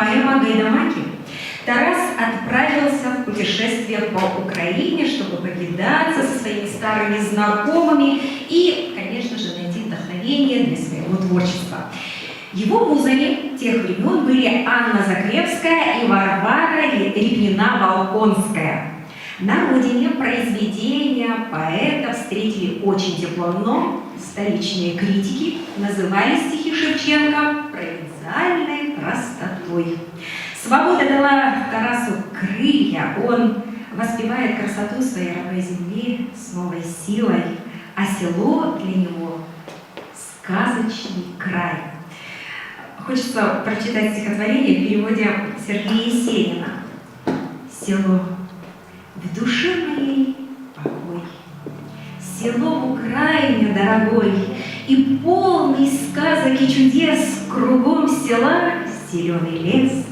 поэма Гайдамаки, Тарас отправился в путешествие по Украине, чтобы повидаться со своими старыми знакомыми и, конечно же, найти вдохновение для своего творчества. Его музами тех времен были Анна Закревская и Варвара Репнина-Волконская. На родине произведения поэта встретили очень тепло, но столичные критики называли стихи Шевченко провинциальной простотой. Свобода дала Тарасу крылья, он воспевает красоту своей родной земли с новой силой, а село для него — сказочный край. Хочется прочитать стихотворение в переводе Сергея Есенина. «Село, в душе моей покой, село в Украине дорогой, и полный сказок и чудес, кругом села зеленый лес,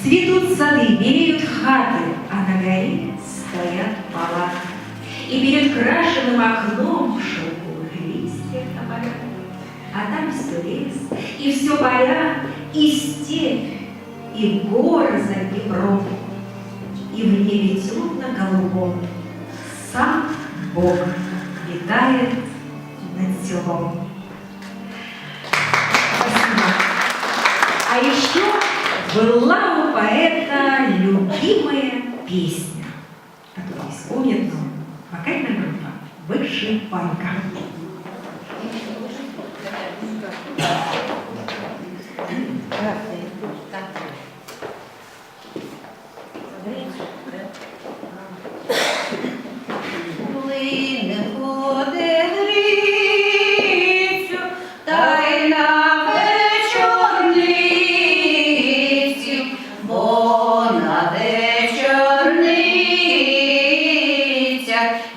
цветут сады, белеют хаты, а на горе стоят палаты, и перед крашеным окном шелковых листьев тополя. А там все лес, и все поля, и степь, и горы за Днепром, и в небе темно-голубом сам Бог летает над селом». Спасибо. А еще была у поэта любимая песня, которую исполнит вокальная группа «Вышиванка».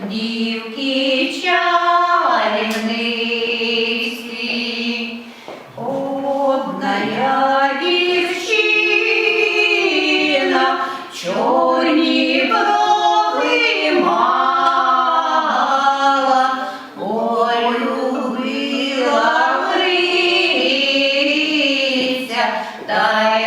Дівки чарівниці, одна я дівчина, чорні брови мала, ой, любила Гриця, та й